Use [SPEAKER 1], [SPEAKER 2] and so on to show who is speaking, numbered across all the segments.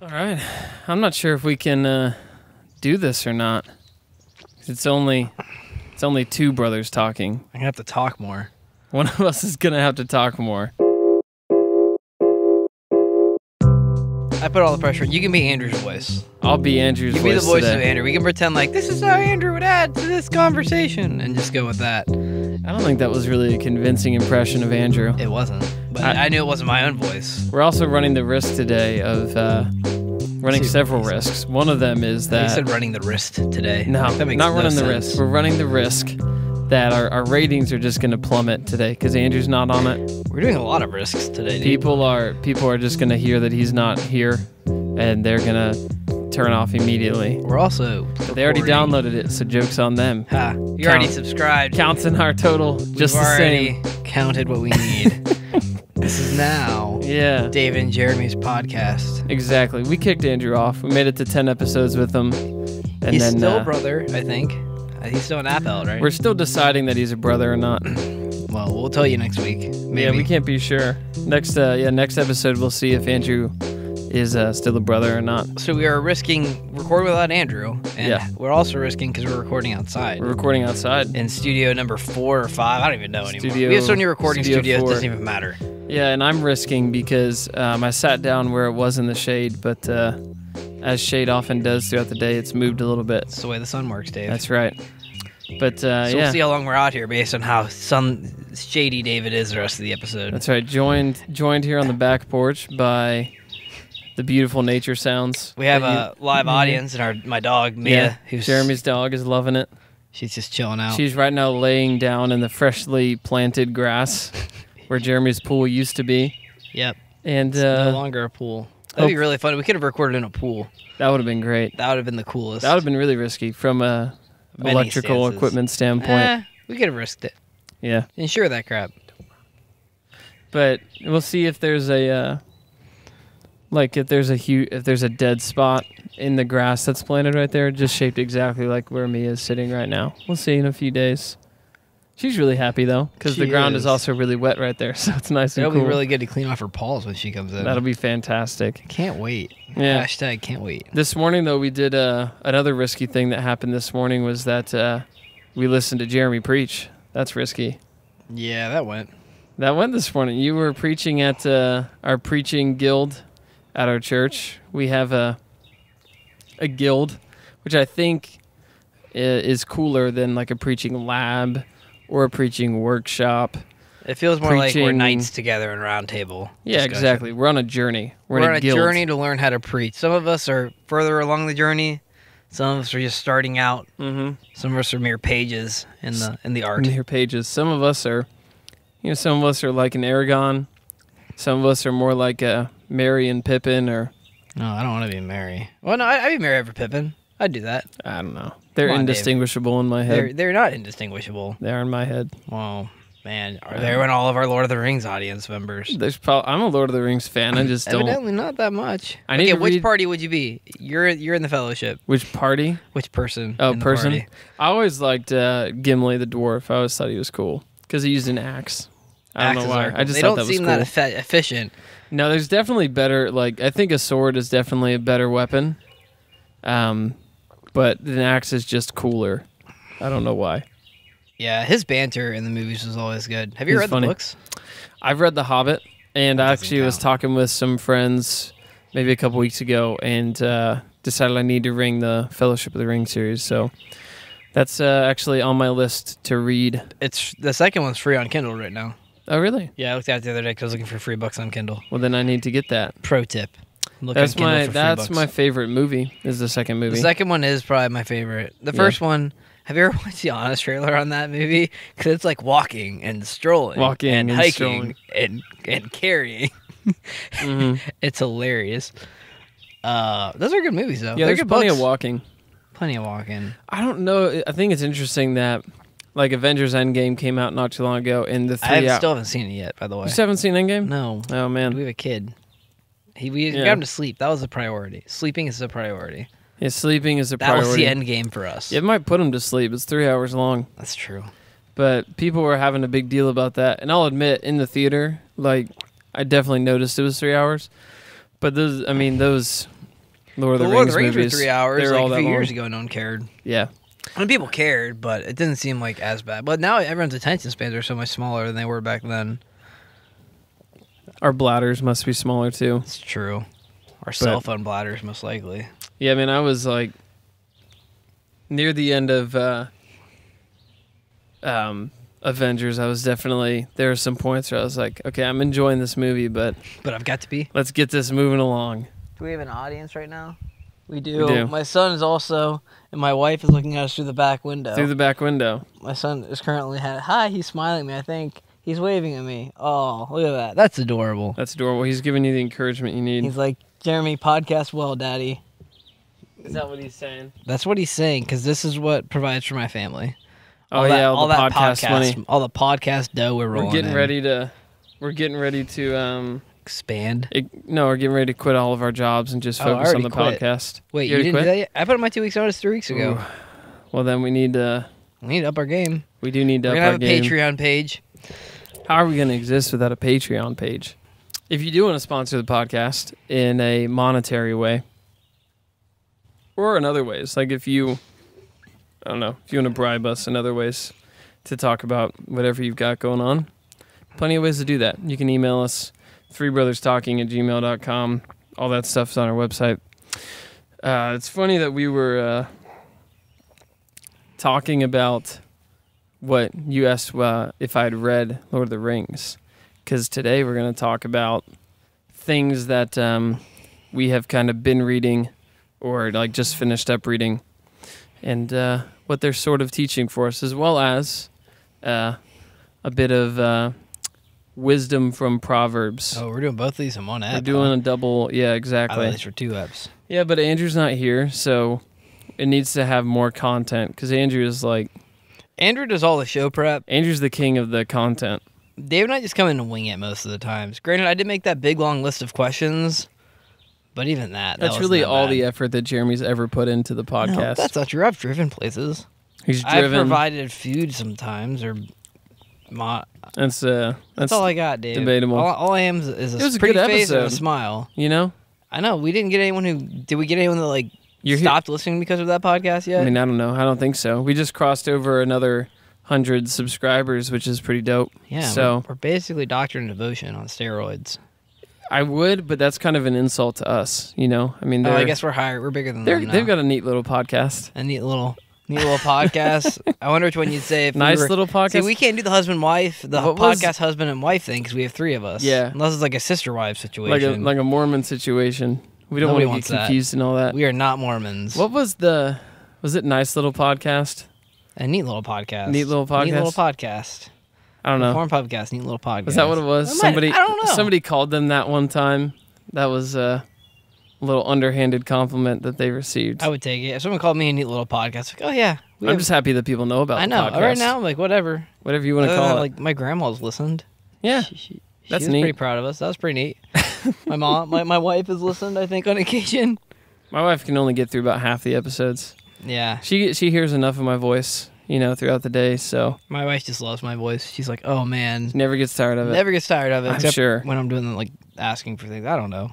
[SPEAKER 1] All right. I'm not sure if we can do this or not. It's only two brothers talking.
[SPEAKER 2] I'm going to have to talk more.
[SPEAKER 1] One of us is going to have to talk more.
[SPEAKER 2] I put all the pressure on. You can be Andrew's voice.
[SPEAKER 1] I'll be Andrew's voice.
[SPEAKER 2] Give me the voice
[SPEAKER 1] today.
[SPEAKER 2] of Andrew. We can pretend like this is how Andrew would add to this conversation and just go with that.
[SPEAKER 1] I don't think that was really a convincing impression of Andrew.
[SPEAKER 2] It wasn't. But I knew it wasn't my own voice.
[SPEAKER 1] We're also running the risk today of running several risks. One of them is that...
[SPEAKER 2] You said running the wrist today.
[SPEAKER 1] No,
[SPEAKER 2] that makes
[SPEAKER 1] not running
[SPEAKER 2] no
[SPEAKER 1] the
[SPEAKER 2] sense.
[SPEAKER 1] risk. We're running the risk that our ratings are just going to plummet today because Andrew's not on it.
[SPEAKER 2] We're doing a lot of risks today, dude.
[SPEAKER 1] People are just going to hear that he's not here, and they're going to turn off immediately.
[SPEAKER 2] We're also
[SPEAKER 1] But they already downloaded it, so joke's on them.
[SPEAKER 2] Ha, you already subscribed.
[SPEAKER 1] Counts in our total, just the same.
[SPEAKER 2] We've already counted what we need. This is now David and Jeremy's podcast.
[SPEAKER 1] Exactly. We kicked Andrew off. We made it to 10 episodes with him. And
[SPEAKER 2] he's
[SPEAKER 1] then,
[SPEAKER 2] still a brother, I think. He's still an appellate, right?
[SPEAKER 1] We're still deciding that he's a brother or not.
[SPEAKER 2] Well, we'll tell you next week. Maybe.
[SPEAKER 1] Yeah, we can't be sure. Next episode we'll see if Andrew is still a brother or not.
[SPEAKER 2] So we are risking recording without Andrew, and we're also risking because we're recording outside.
[SPEAKER 1] We're recording outside.
[SPEAKER 2] In studio number 4 or 5. I don't even know anymore. We have so many recording studios, it doesn't even matter.
[SPEAKER 1] Yeah, and I'm risking because I sat down where it was in the shade, but as shade often does throughout the day, it's moved a little bit.
[SPEAKER 2] That's the way the sun works, Dave.
[SPEAKER 1] That's right. But
[SPEAKER 2] so we'll see how long we're out here based on how shady David is the rest of the episode.
[SPEAKER 1] That's right. Joined here on the back porch by the beautiful nature sounds.
[SPEAKER 2] We have a live audience and my dog Mia, who's
[SPEAKER 1] Jeremy's dog is loving it.
[SPEAKER 2] She's just chilling out.
[SPEAKER 1] She's right now laying down in the freshly planted grass where Jeremy's pool used to be.
[SPEAKER 2] Yep.
[SPEAKER 1] And
[SPEAKER 2] it's no longer a pool. That'd be really fun. We could have recorded in a pool.
[SPEAKER 1] That would have been great.
[SPEAKER 2] That would have been the coolest.
[SPEAKER 1] That would have been really risky from a electrical equipment standpoint.
[SPEAKER 2] We could have risked it.
[SPEAKER 1] Yeah.
[SPEAKER 2] Insure that crap.
[SPEAKER 1] But we'll see if there's a if there's a dead spot in the grass that's planted right there, just shaped exactly like where Mia is sitting right now. We'll see in a few days. She's really happy though, because the ground is also really wet right there, so it's nice and cool.
[SPEAKER 2] It'll be really good to clean off her paws when she comes in.
[SPEAKER 1] That'll be fantastic.
[SPEAKER 2] Can't wait.
[SPEAKER 1] Yeah.
[SPEAKER 2] Hashtag can't wait.
[SPEAKER 1] This morning though, we did another risky thing that happened this morning was that we listened to Jeremy preach. That's risky.
[SPEAKER 2] Yeah, that went.
[SPEAKER 1] That went this morning. You were preaching at our preaching guild at our church. We have a guild, which I think is cooler than like a preaching lab or a preaching workshop.
[SPEAKER 2] It feels more like we're nights together in round table.
[SPEAKER 1] Yeah, exactly. We're on a journey. We're on a guild.
[SPEAKER 2] Journey to learn how to preach. Some of us are further along the journey. Some of us are just starting out. Mm-hmm. Some of us are mere pages in the art.
[SPEAKER 1] Mere pages. Some of us are like an Aragon. Some of us are more like a Merry and Pippin, or...
[SPEAKER 2] No, I don't want to be Merry. Well, no, I'd be Merry over Pippin. I'd do that.
[SPEAKER 1] I don't know. They're indistinguishable in my head.
[SPEAKER 2] They're not indistinguishable.
[SPEAKER 1] They are in my head.
[SPEAKER 2] Well, man, they're in all of our Lord of the Rings audience members.
[SPEAKER 1] I'm a Lord of the Rings fan. I just don't...
[SPEAKER 2] Evidently not that much. Which party would you be? You're in the Fellowship.
[SPEAKER 1] Which party?
[SPEAKER 2] Which person?
[SPEAKER 1] Oh, person? Party? I always liked Gimli the dwarf. I always thought he was cool because he used an axe. I don't know why. I just thought that was cool.
[SPEAKER 2] They don't seem that efficient.
[SPEAKER 1] No, there's definitely better. Like, I think a sword is definitely a better weapon. But an axe is just cooler. I don't know why.
[SPEAKER 2] Yeah, his banter in the movies was always good. Have you read the books?
[SPEAKER 1] I've read The Hobbit, and I actually was talking with some friends maybe a couple weeks ago and decided I need to ring the Fellowship of the Ring series. So that's actually on my list to read.
[SPEAKER 2] The second one's free on Kindle right now.
[SPEAKER 1] Oh, really?
[SPEAKER 2] Yeah, I looked at it the other day because I was looking for free books on Kindle.
[SPEAKER 1] Well, then I need to get that.
[SPEAKER 2] Pro tip.
[SPEAKER 1] That's my favorite movie, is the second movie.
[SPEAKER 2] The second one is probably my favorite. The first one, have you ever watched the Honest trailer on that movie? Because it's like walking and strolling. And hiking and carrying. Mm-hmm. It's hilarious. Those are good movies, though.
[SPEAKER 1] Yeah, there's plenty of walking.
[SPEAKER 2] Plenty of walking.
[SPEAKER 1] I don't know. I think it's interesting that like Avengers Endgame came out not too long ago, and the
[SPEAKER 2] still haven't seen it yet, by the way.
[SPEAKER 1] You still haven't seen Endgame?
[SPEAKER 2] No.
[SPEAKER 1] Oh, man.
[SPEAKER 2] We have a kid. We got him to sleep. That was a priority. Sleeping is a priority.
[SPEAKER 1] Yeah, sleeping is a priority.
[SPEAKER 2] That was the end game for us.
[SPEAKER 1] Yeah, it might put him to sleep. It's 3 hours long.
[SPEAKER 2] That's true.
[SPEAKER 1] But people were having a big deal about that. And I'll admit, in the theater, like, I definitely noticed it was 3 hours. But those Lord of the
[SPEAKER 2] Rings
[SPEAKER 1] movies
[SPEAKER 2] were 3 hours.
[SPEAKER 1] They're
[SPEAKER 2] like
[SPEAKER 1] all
[SPEAKER 2] a few
[SPEAKER 1] that
[SPEAKER 2] years
[SPEAKER 1] long.
[SPEAKER 2] ago, no one cared.
[SPEAKER 1] Yeah.
[SPEAKER 2] I mean, people cared, but it didn't seem like as bad. But now everyone's attention spans are so much smaller than they were back then.
[SPEAKER 1] Our bladders must be smaller too.
[SPEAKER 2] It's true. Our cell phone bladders, most likely.
[SPEAKER 1] Yeah, I mean, I was like near the end of Avengers. I was definitely, there were some points where I was like, okay, I'm enjoying this movie, but
[SPEAKER 2] I've got to be.
[SPEAKER 1] Let's get this moving along.
[SPEAKER 2] Do we have an audience right now? We do. My son is also, and my wife is looking at us through the back window.
[SPEAKER 1] Through the back window.
[SPEAKER 2] My son is currently hi. He's smiling at me. I think he's waving at me. Oh, look at that. That's adorable.
[SPEAKER 1] That's adorable. He's giving you the encouragement you need.
[SPEAKER 2] He's like, Jeremy, podcast well, Daddy.
[SPEAKER 1] Is that what he's saying?
[SPEAKER 2] That's what he's saying, because this is what provides for my family.
[SPEAKER 1] All the podcast money.
[SPEAKER 2] All the podcast dough we're rolling.
[SPEAKER 1] We're getting ready to
[SPEAKER 2] expand.
[SPEAKER 1] We're getting ready to quit all of our jobs and just focus on the podcast.
[SPEAKER 2] Wait, you didn't do that yet? I put in my 2 weeks notice 3 weeks ago.
[SPEAKER 1] Ooh. Well, then we need to
[SPEAKER 2] up our game.
[SPEAKER 1] We do need to up our game.
[SPEAKER 2] We're going to have a Patreon page.
[SPEAKER 1] How are we going to exist without a Patreon page? If you do want to sponsor the podcast in a monetary way, or in other ways, like if you want to bribe us in other ways to talk about whatever you've got going on, plenty of ways to do that. You can email us, threebrotherstalking@gmail.com. All that stuff's on our website. It's funny that we were talking about what you asked if I'd read Lord of the Rings, because today we're going to talk about things that we have kind of been reading or like just finished up reading, and what they're sort of teaching for us, as well as a bit of wisdom from Proverbs.
[SPEAKER 2] Oh, we're doing both of these in one app.
[SPEAKER 1] We're doing a double, yeah, exactly.
[SPEAKER 2] I thought these were 2 apps.
[SPEAKER 1] Yeah, but Andrew's not here, so it needs to have more content, because Andrew does all the show prep. Andrew's the king of the content.
[SPEAKER 2] Dave and I just come in and wing it most of the times. Granted, I did make that big long list of questions, but even that's
[SPEAKER 1] really all the effort that Jeremy's ever put into the podcast.
[SPEAKER 2] No, that's not true. I've driven places.
[SPEAKER 1] He's driven.
[SPEAKER 2] I've provided food sometimes, or
[SPEAKER 1] that's
[SPEAKER 2] all I got, Dave.
[SPEAKER 1] Debatable.
[SPEAKER 2] All I am is a pretty face and a smile.
[SPEAKER 1] You know?
[SPEAKER 2] I know. We didn't get anyone did we get anyone that stopped listening because of that podcast yet?
[SPEAKER 1] I mean, I don't know. I don't think so. We just crossed over another 100 subscribers, which is pretty dope.
[SPEAKER 2] Yeah,
[SPEAKER 1] so
[SPEAKER 2] we're basically Doctrine and Devotion on steroids.
[SPEAKER 1] I would, but that's kind of an insult to us, you know? I mean,
[SPEAKER 2] I guess we're higher. We're bigger than them now.
[SPEAKER 1] They've got a neat little podcast.
[SPEAKER 2] A neat little podcast. I wonder which one you'd say. If
[SPEAKER 1] little podcast.
[SPEAKER 2] See, we can't do the podcast husband and wife thing because we have 3 of us.
[SPEAKER 1] Yeah.
[SPEAKER 2] Unless it's like a sister-wife situation.
[SPEAKER 1] Like a Mormon situation. We don't want to get confused and all that.
[SPEAKER 2] We are not Mormons.
[SPEAKER 1] What was it Nice Little Podcast?
[SPEAKER 2] A neat little podcast.
[SPEAKER 1] Neat little podcast?
[SPEAKER 2] Neat little podcast.
[SPEAKER 1] I don't know.
[SPEAKER 2] Reform podcast, neat little podcast.
[SPEAKER 1] Is that what it was?
[SPEAKER 2] I don't know.
[SPEAKER 1] Somebody called them that one time. That was a little underhanded compliment that they received.
[SPEAKER 2] I would take it. If someone called me a neat little podcast, like, oh yeah.
[SPEAKER 1] I'm just happy that people know about the podcast.
[SPEAKER 2] I know. Right now, I'm like, whatever.
[SPEAKER 1] Whatever you want to call it.
[SPEAKER 2] Like, my grandma's listened.
[SPEAKER 1] Yeah.
[SPEAKER 2] She
[SPEAKER 1] that's
[SPEAKER 2] was
[SPEAKER 1] neat.
[SPEAKER 2] Pretty proud of us. That was pretty neat. My mom, my wife has listened, I think, on occasion.
[SPEAKER 1] My wife can only get through about half the episodes.
[SPEAKER 2] Yeah.
[SPEAKER 1] She hears enough of my voice, throughout the day, so.
[SPEAKER 2] My wife just loves my voice. She's like, oh, man.
[SPEAKER 1] Never gets tired of it.
[SPEAKER 2] Never gets tired of it.
[SPEAKER 1] I'm sure.
[SPEAKER 2] When I'm doing, asking for things. I don't know.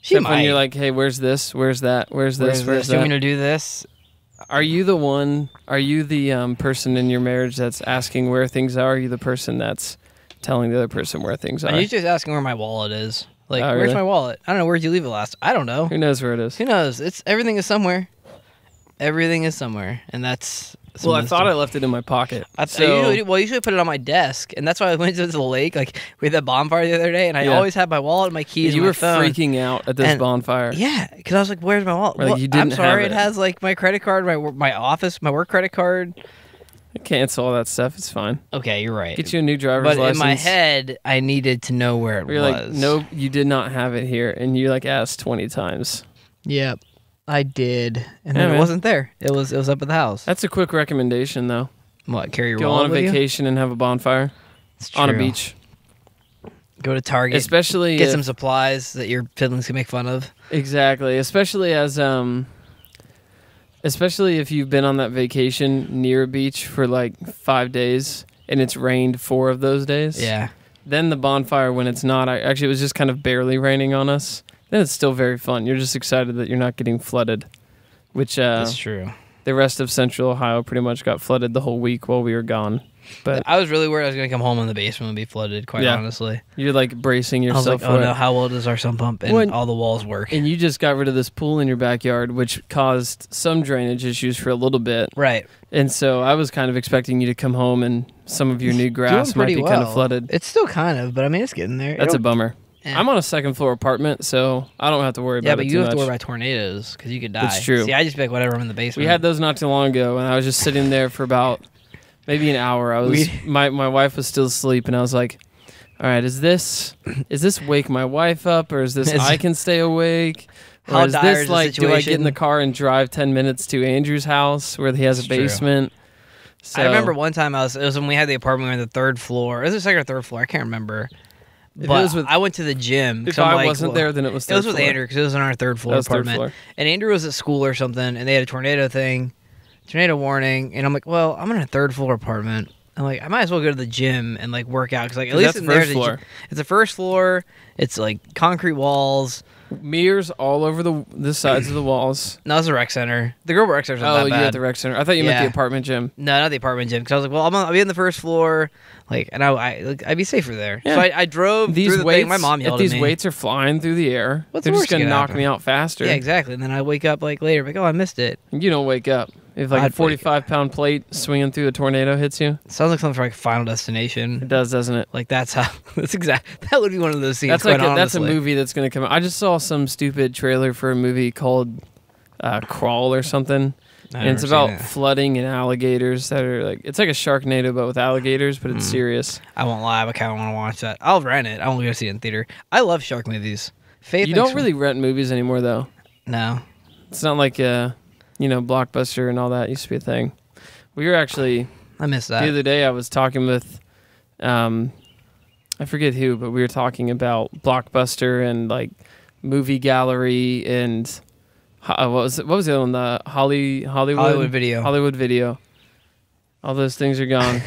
[SPEAKER 1] Except when you're like, hey, where's this? Where's that? Where's this? Where's that?
[SPEAKER 2] Do you want me to do this?
[SPEAKER 1] Are you the person in your marriage that's asking where things are? Are you the person that's telling the other person where things are?
[SPEAKER 2] I'm usually just asking where my wallet is. Like,
[SPEAKER 1] oh,
[SPEAKER 2] where's
[SPEAKER 1] really?
[SPEAKER 2] my wallet? I don't know. Where'd you leave it last? I don't know.
[SPEAKER 1] Who knows where it is?
[SPEAKER 2] Who knows? Everything is somewhere. Everything is somewhere, and that's.
[SPEAKER 1] Well, I thought I left it in my pocket.
[SPEAKER 2] I usually put it on my desk, and that's why I went to the lake. Like, we had that bonfire the other day, and I always had my wallet, my keys, and my phone.
[SPEAKER 1] You were freaking out at this bonfire.
[SPEAKER 2] Yeah, because I was like, "Where's my wallet?" I'm sorry, it has my credit card, my office, my work credit card.
[SPEAKER 1] Cancel all that stuff. It's fine.
[SPEAKER 2] Okay, you're right.
[SPEAKER 1] Get you a new driver's license.
[SPEAKER 2] But in my head, I needed to know where it was.
[SPEAKER 1] You're like, no, you did not have it here, and you asked 20 times.
[SPEAKER 2] Yep. I did, and then it wasn't there. It was up at the house.
[SPEAKER 1] That's a quick recommendation, though.
[SPEAKER 2] What? Carry your
[SPEAKER 1] wallet
[SPEAKER 2] wallet
[SPEAKER 1] with you? Go on a vacation and have a bonfire on a beach.
[SPEAKER 2] Go to Target,
[SPEAKER 1] especially
[SPEAKER 2] get some supplies that your siblings can make fun of.
[SPEAKER 1] Exactly, especially if you've been on that vacation near a beach for 5 days and it's rained 4 of those days.
[SPEAKER 2] Yeah.
[SPEAKER 1] Then the bonfire when it's not. Actually, it was just kind of barely raining on us. then it's still very fun. You're just excited that you're not getting flooded, which
[SPEAKER 2] that's true.
[SPEAKER 1] The rest of Central Ohio pretty much got flooded the whole week while we were gone. But
[SPEAKER 2] I was really worried I was going to come home and the basement would be flooded, quite honestly.
[SPEAKER 1] You're like bracing yourself
[SPEAKER 2] I was like,
[SPEAKER 1] for
[SPEAKER 2] oh no, how well does our sump pump and all the walls work?
[SPEAKER 1] And you just got rid of this pool in your backyard, which caused some drainage issues for a little bit.
[SPEAKER 2] Right.
[SPEAKER 1] And so I was kind of expecting you to come home and some of your new grass might be kind of flooded.
[SPEAKER 2] It's still kind of, but I mean, it's getting there.
[SPEAKER 1] That's a bummer. I'm on a second floor apartment, so I don't have to worry about it.
[SPEAKER 2] Yeah, but you have
[SPEAKER 1] much.
[SPEAKER 2] to worry about tornadoes because you could die.
[SPEAKER 1] It's true.
[SPEAKER 2] See, I just be like, whatever, I'm in the basement.
[SPEAKER 1] We had those not too long ago, and I was just sitting there for about maybe an hour. My wife was still asleep, and I was like, all right, is this wake my wife up, or is this I can stay awake? Or is this like, do I get in the car and drive 10 minutes to Andrew's house where he has a basement? So,
[SPEAKER 2] I remember one time it was when we had the apartment, we were on the third floor. It was the second or third floor. I can't remember. But I went to the gym.
[SPEAKER 1] If I wasn't there, then it was third
[SPEAKER 2] floor. It was with Andrew because it was in our third floor apartment. And Andrew was at school or something, and they had a tornado warning. And I'm like, well, I'm in a third floor apartment. I'm like, I might as well go to the gym and like work out because like at least in there's it's the first floor. It's like concrete walls.
[SPEAKER 1] Mirrors all over the sides of the walls.
[SPEAKER 2] No, it's a rec center. The girl rec center's not that bad.
[SPEAKER 1] Oh, you're at the rec center. I thought you meant the apartment gym.
[SPEAKER 2] No, not the apartment gym. Because I was like, well, I'll be on the first floor, like, and I'd be safer there. Yeah. So I drove through the thing. My mom yelled at me.
[SPEAKER 1] If these weights are flying through the air, they're just gonna knock me out faster.
[SPEAKER 2] Yeah, exactly. And then I wake up like later, like, oh, I missed it.
[SPEAKER 1] You don't wake up if like a 45-pound plate swinging through a tornado hits you.
[SPEAKER 2] It sounds like something for like Final Destination.
[SPEAKER 1] It does, doesn't it?
[SPEAKER 2] Like that's exact. That would be one of those scenes.
[SPEAKER 1] That's a movie that's gonna come out. I just saw some stupid trailer for a movie called Crawl or something. And it's about flooding and alligators that are like, it's like a Sharknado but with alligators, but it's serious.
[SPEAKER 2] I won't lie, I kind of want to watch that. I'll rent it. I won't go see it in theater. I love shark movies.
[SPEAKER 1] You don't really rent movies anymore though.
[SPEAKER 2] No.
[SPEAKER 1] It's not like Blockbuster and all that used to be a thing. We were actually,
[SPEAKER 2] I miss that.
[SPEAKER 1] The other day I was talking with, I forget who, but we were talking about Blockbuster and like Movie Gallery and what was the other one? The Hollywood Video. All those things are gone.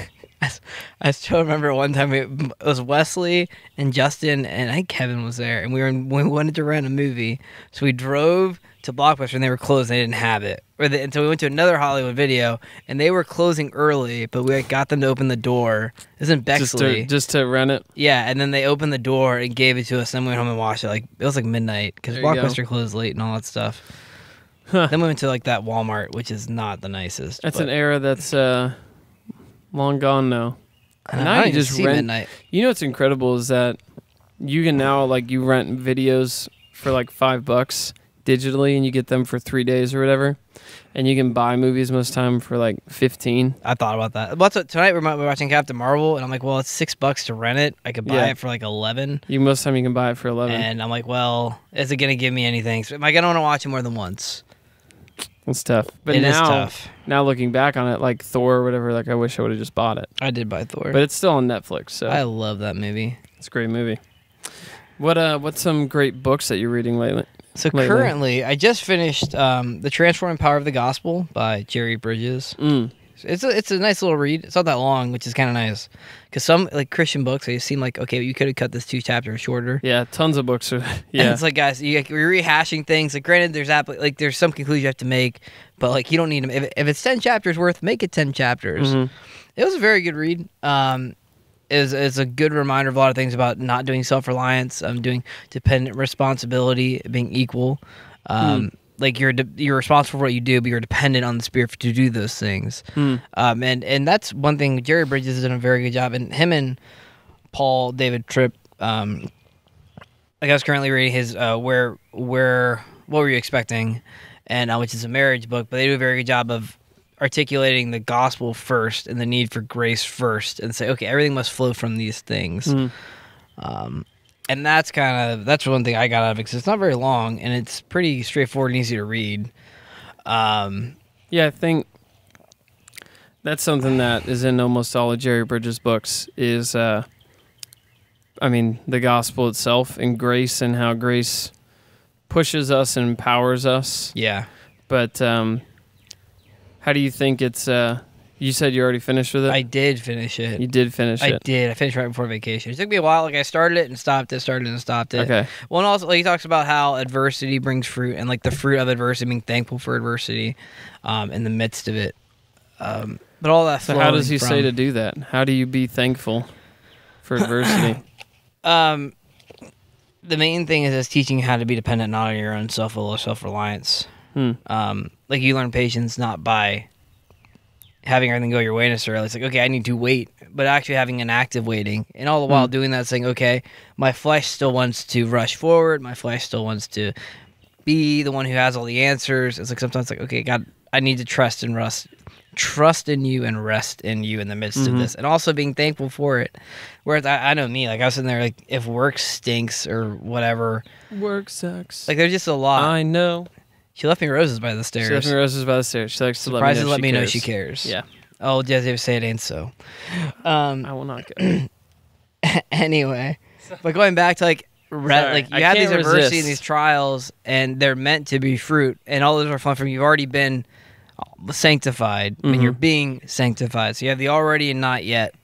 [SPEAKER 2] I still remember one time it was Wesley and Justin and I think Kevin was there, and we wanted to rent a movie, so we drove to Blockbuster and they were closed. And they didn't have it, and so we went to another Hollywood Video and they were closing early, but we got them to open the door. This is in Bexley,
[SPEAKER 1] just to rent it.
[SPEAKER 2] Yeah, and then they opened the door and gave it to us. Then we went home and watched it. Like it was like midnight because Blockbuster closed late and all that stuff. Huh. Then we went to like that Walmart, which is not the nicest.
[SPEAKER 1] That's an era that's long gone now.
[SPEAKER 2] Now you just rent. Midnight.
[SPEAKER 1] You know what's incredible is that you can now like you rent videos for like $5 digitally, and you get them for 3 days or whatever. And you can buy movies most of the time for like 15.
[SPEAKER 2] I thought about that. But tonight we're watching Captain Marvel, and I'm like, well, it's $6 to rent it. I could buy it for like 11.
[SPEAKER 1] Most of the time you can buy it for 11.
[SPEAKER 2] And I'm like, well, is it gonna give me anything? So am I gonna want to watch it more than once?
[SPEAKER 1] It's tough. But
[SPEAKER 2] it is tough.
[SPEAKER 1] Now looking back on it, like Thor or whatever, like I wish I would have just bought it.
[SPEAKER 2] I did buy Thor.
[SPEAKER 1] But it's still on Netflix. So
[SPEAKER 2] I love that movie.
[SPEAKER 1] It's a great movie. What's some great books that you're reading lately?
[SPEAKER 2] So currently, I just finished The Transforming Power of the Gospel by Jerry Bridges. It's a nice little read. It's not that long, which is kind of nice. Because some like Christian books, they seem like, okay, you could have cut this 2 chapters shorter.
[SPEAKER 1] Yeah, tons of books are. Yeah,
[SPEAKER 2] and it's like, guys, you're rehashing things. Like, granted, there's some conclusions you have to make, but like you don't need them. If it's 10 chapters worth, make it 10 chapters. Mm-hmm. It was a very good read. Is a good reminder of a lot of things about not doing self-reliance, doing dependent responsibility, being equal. Like you're responsible for what you do, but you're dependent on the Spirit to do those things. And that's one thing Jerry Bridges has done a very good job. And him and Paul David Tripp, like I was currently reading his What Were You Expecting, and which is a marriage book, but they do a very good job of articulating the gospel first and the need for grace first, and say, okay, everything must flow from these things. And that's one thing I got out of it, because it's not very long and it's pretty straightforward and easy to read.
[SPEAKER 1] Yeah, I think that's something that is in almost all of Jerry Bridges' books is, the gospel itself and grace, and how grace pushes us and empowers us.
[SPEAKER 2] Yeah.
[SPEAKER 1] But how do you think it's, You said you already finished with it?
[SPEAKER 2] I did finish it.
[SPEAKER 1] You did finish it?
[SPEAKER 2] I did. I finished right before vacation. It took me a while. Like, I started it and stopped it, started and stopped it.
[SPEAKER 1] Okay.
[SPEAKER 2] Well, and also, like, he talks about how adversity brings fruit and, like, the fruit of adversity, being thankful for adversity in the midst of it. But all that
[SPEAKER 1] So how does he say to do that? How do you be thankful for adversity?
[SPEAKER 2] The main thing is teaching how to be dependent not on your own self-will or self-reliance. Like, you learn patience not by having everything go your way necessarily. It's like, okay, I need to wait, but actually having an active waiting. And all the while doing that, saying, okay, my flesh still wants to rush forward. My flesh still wants to be the one who has all the answers. It's like sometimes like, okay, God, I need to trust in you and rest in you in the midst of this. And also being thankful for it. Whereas I know me, like I was sitting there like, if work stinks or whatever.
[SPEAKER 1] Work sucks.
[SPEAKER 2] Like there's just a lot.
[SPEAKER 1] I know.
[SPEAKER 2] She left me roses by the stairs.
[SPEAKER 1] She left me roses by the stairs. She likes to
[SPEAKER 2] let me know she cares.
[SPEAKER 1] Yeah.
[SPEAKER 2] Oh, just say it ain't so.
[SPEAKER 1] I will not go.
[SPEAKER 2] Anyway, but going back to like, like you have these adversity and these trials, and they're meant to be fruit, and all those are fun from you've already been sanctified. I mean, you're being sanctified. So you have the already and not yet,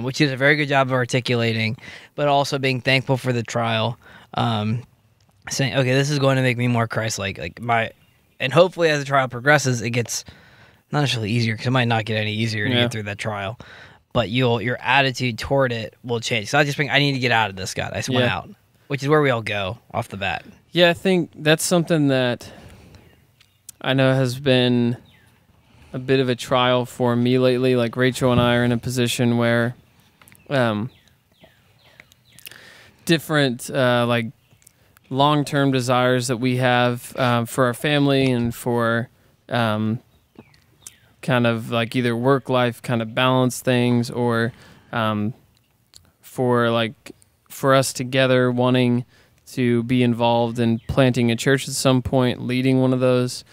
[SPEAKER 2] which is a very good job of articulating, but also being thankful for the trial. Saying, okay, this is going to make me more Christ-like. And hopefully as the trial progresses, it gets not necessarily easier, because it might not get any easier to get through that trial, but your attitude toward it will change. So I just think I need to get out of this, God. I just went out, which is where we all go off the bat.
[SPEAKER 1] Yeah, I think that's something that I know has been a bit of a trial for me lately. Like Rachel and I are in a position where different like long-term desires that we have for our family and for kind of like either work-life kind of balance things, or for us together wanting to be involved in planting a church at some point, leading one of those,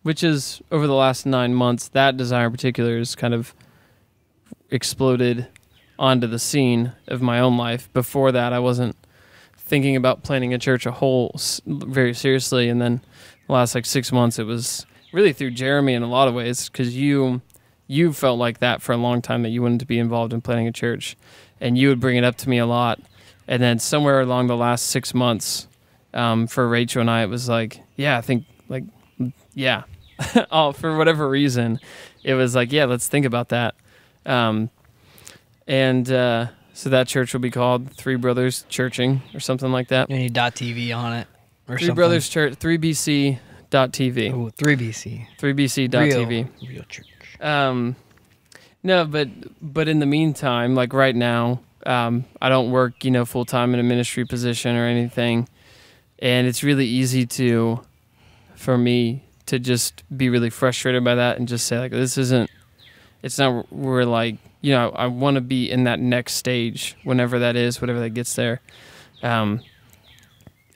[SPEAKER 1] which is over the last 9 months, that desire in particular has kind of exploded onto the scene of my own life. Before that, I wasn't thinking about planting a church very seriously, and then the last 6 months it was really through Jeremy in a lot of ways, because you felt like that for a long time, that you wanted to be involved in planting a church, and you would bring it up to me a lot. And then somewhere along the last 6 months, for Rachel and I, it was like, for whatever reason, it was like, yeah, let's think about that. So that church will be called Three Brothers Churching or something like that.
[SPEAKER 2] You need .tv on it or
[SPEAKER 1] Three
[SPEAKER 2] something.
[SPEAKER 1] Brothers Church, 3bc.tv.
[SPEAKER 2] Oh, 3bc.
[SPEAKER 1] 3bc.tv.
[SPEAKER 2] Real church.
[SPEAKER 1] No, but in the meantime, like right now, I don't work, full time in a ministry position or anything, and it's really easy for me to just be really frustrated by that and just say like, it's not where like, I want to be in that next stage, whenever that is, whatever that gets there. And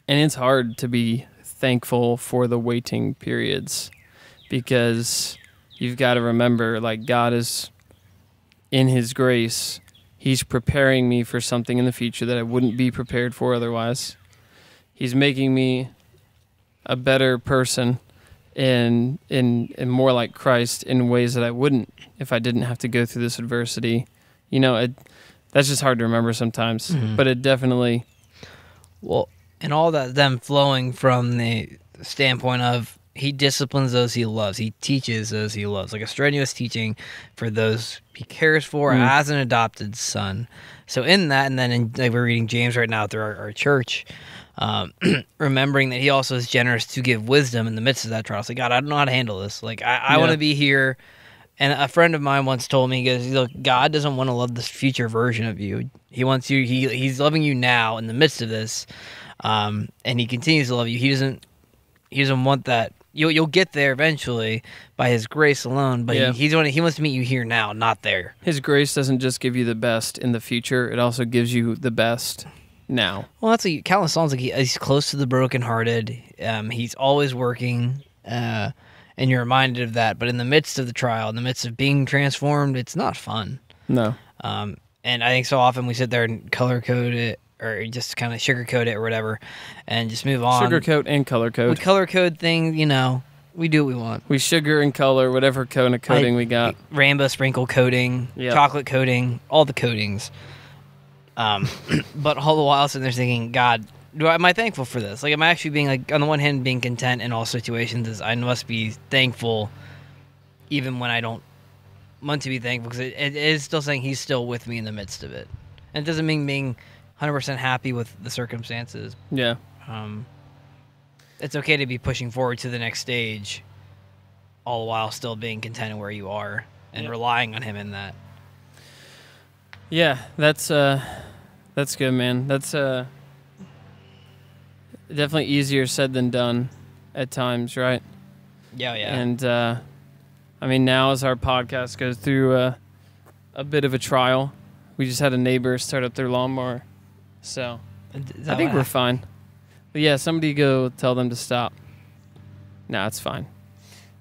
[SPEAKER 1] it's hard to be thankful for the waiting periods, because you've got to remember, like, God is in his grace. He's preparing me for something in the future that I wouldn't be prepared for otherwise. He's making me a better person and more like Christ in ways that I wouldn't if I didn't have to go through this adversity. That's just hard to remember sometimes, but it definitely...
[SPEAKER 2] Well, and all that them flowing from the standpoint of he disciplines those he loves. He teaches those he loves, like a strenuous teaching for those he cares for as an adopted son. So in that, and then we're reading James right now through our church, remembering that he also is generous to give wisdom in the midst of that trial. So God, I don't know how to handle this. Like I want to be here. And a friend of mine once told me, he goes, look, God doesn't want to love this future version of you. He wants you. He's loving you now in the midst of this, and he continues to love you. He doesn't want that. You'll get there eventually by his grace alone, but he wants to meet you here now, not there.
[SPEAKER 1] His grace doesn't just give you the best in the future; it also gives you the best now.
[SPEAKER 2] Well, that's what countless songs like he's close to the brokenhearted. He's always working, and you're reminded of that. But in the midst of the trial, in the midst of being transformed, it's not fun.
[SPEAKER 1] No.
[SPEAKER 2] And I think so often we sit there and color code it, or just kind of sugarcoat it or whatever, and just move on.
[SPEAKER 1] Sugarcoat and color code.
[SPEAKER 2] The color code thing, We do what we want.
[SPEAKER 1] We sugar and color whatever coating we got.
[SPEAKER 2] Rainbow sprinkle coating, chocolate coating, all the coatings. But all the while sitting there thinking, God, am I thankful for this? Like, am I actually being, like, on the one hand, being content in all situations? Is I must be thankful even when I don't want to be thankful, because it is still saying he's still with me in the midst of it. And it doesn't mean being 100% happy with the circumstances.
[SPEAKER 1] Yeah.
[SPEAKER 2] It's okay to be pushing forward to the next stage, all the while still being content in where you are and relying on him in that.
[SPEAKER 1] Yeah, that's good, man. That's definitely easier said than done at times, right?
[SPEAKER 2] Yeah.
[SPEAKER 1] And I mean, now as our podcast goes through a bit of a trial, we just had a neighbor start up their lawnmower, so I think we're fine. But yeah, somebody go tell them to stop. No, it's fine.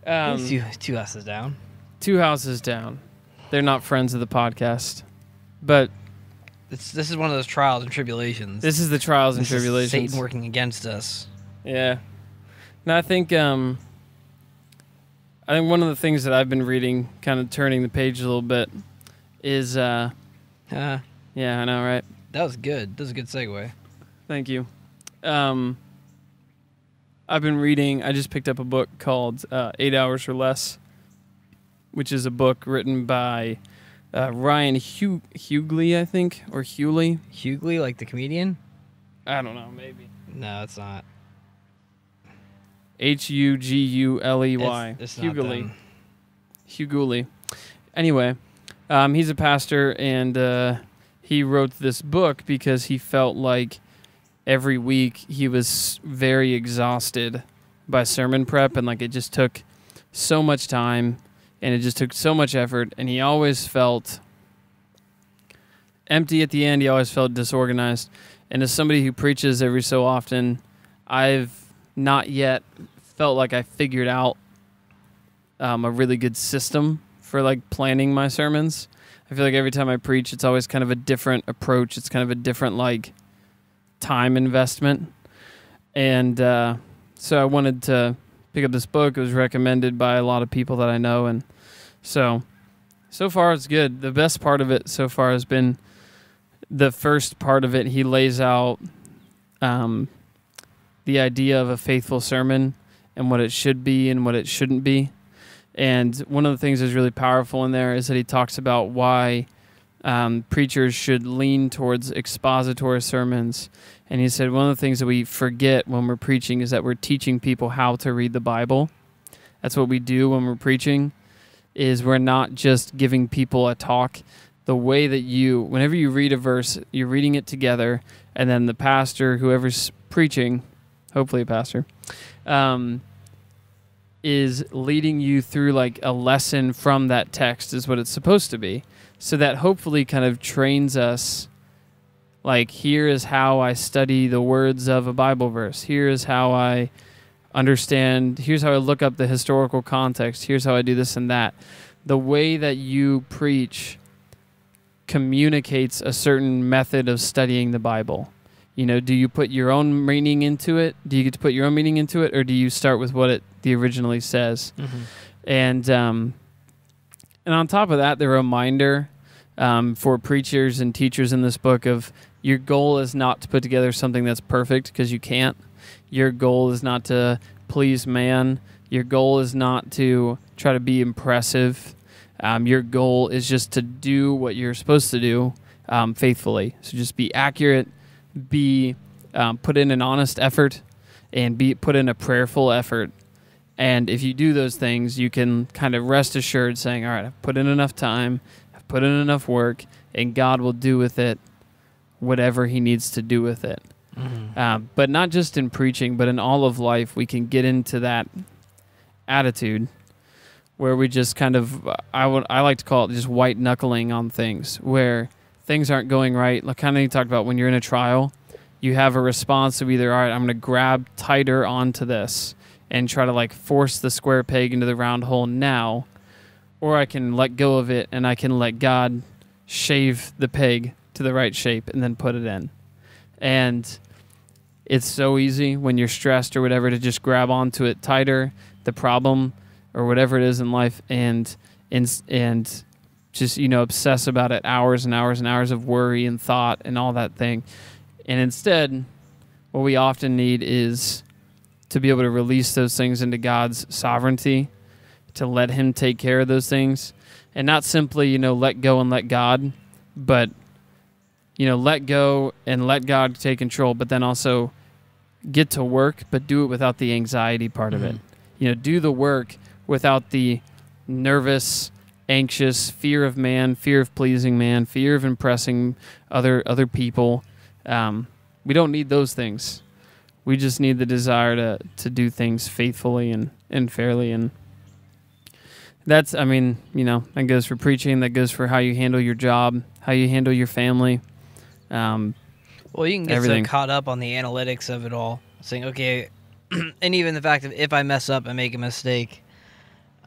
[SPEAKER 2] Two houses down.
[SPEAKER 1] 2 houses down. They're not friends of the podcast, but
[SPEAKER 2] this is one of those trials and tribulations.
[SPEAKER 1] This is the trials and tribulations.
[SPEAKER 2] Satan working against us.
[SPEAKER 1] Yeah. No, I think one of the things that I've been reading, kind of turning the page a little bit, is yeah, I know, right?
[SPEAKER 2] That was good. That was a good segue.
[SPEAKER 1] Thank you. I've been reading. I just picked up a book called 8 Hours or Less, which is a book written by Ryan Hughley, I think, or Hughley.
[SPEAKER 2] Hughley, like the comedian?
[SPEAKER 1] I don't know, maybe.
[SPEAKER 2] No, it's not.
[SPEAKER 1] Hugulley.
[SPEAKER 2] It's
[SPEAKER 1] Hughley. Hughley. Anyway, he's a pastor, and he wrote this book because he felt like every week he was very exhausted by sermon prep, and like it just took so much time and it just took so much effort, and he always felt empty at the end. He always felt disorganized. And as somebody who preaches every so often, I've not yet felt like I figured out a really good system for like planning my sermons. I feel like every time I preach, it's always kind of a different approach. It's kind of a different like time investment. And so I wanted to pick up this book. It was recommended by a lot of people that I know. And so far it's good. The best part of it so far has been the first part of it. He lays out the idea of a faithful sermon and what it should be and what it shouldn't be. And one of the things that's really powerful in there is that he talks about why preachers should lean towards expository sermons. And he said one of the things that we forget when we're preaching is that we're teaching people how to read the Bible. That's what we do when we're preaching, is we're not just giving people a talk. The way that whenever you read a verse, you're reading it together, and then the pastor, whoever's preaching, hopefully a pastor, is leading you through like a lesson from that text is what it's supposed to be. So that hopefully kind of trains us, like, here is how I study the words of a Bible verse. Here is how I understand. Here's how I look up the historical context. Here's how I do this and that. The way that you preach communicates a certain method of studying the Bible. You know, do you put your own meaning into it? Do you get to put your own meaning into it, or do you start with what the originally says? Mm-hmm. And on top of that, the reminder for preachers and teachers in this book of your goal is not to put together something that's perfect, because you can't. Your goal is not to please man. Your goal is not to try to be impressive. Your goal is just to do what you're supposed to do faithfully. So just be accurate, put in an honest effort, and put in a prayerful effort. And if you do those things, you can kind of rest assured saying, all right, I've put in enough time, I've put in enough work, and God will do with it whatever he needs to do with it. Mm-hmm. But not just in preaching, but in all of life, we can get into that attitude where we just kind of, I like to call it just white knuckling on things, where things aren't going right. Like kind of you talked about when you're in a trial, you have a response of either, all right, I'm going to grab tighter onto this and try to like force the square peg into the round hole now, or I can let go of it and I can let God shave the peg to the right shape and then put it in. And it's so easy when you're stressed or whatever to just grab onto it tighter, the problem or whatever it is in life and just, obsess about it hours and hours and hours of worry and thought and all that thing. And instead, what we often need is to be able to release those things into God's sovereignty, to let him take care of those things, and not simply, let go and let God, but, let go and let God take control, but then also get to work, but do it without the anxiety part of it. Do the work without the nervous, anxious, fear of man, fear of pleasing man, fear of impressing other people. We don't need those things. We just need the desire to do things faithfully and fairly. And that's, that goes for preaching. That goes for how you handle your job, how you handle your family.
[SPEAKER 2] Well, you can get
[SPEAKER 1] everything.
[SPEAKER 2] So caught up on the analytics of it all, saying, okay, and even the fact that if I mess up and make a mistake,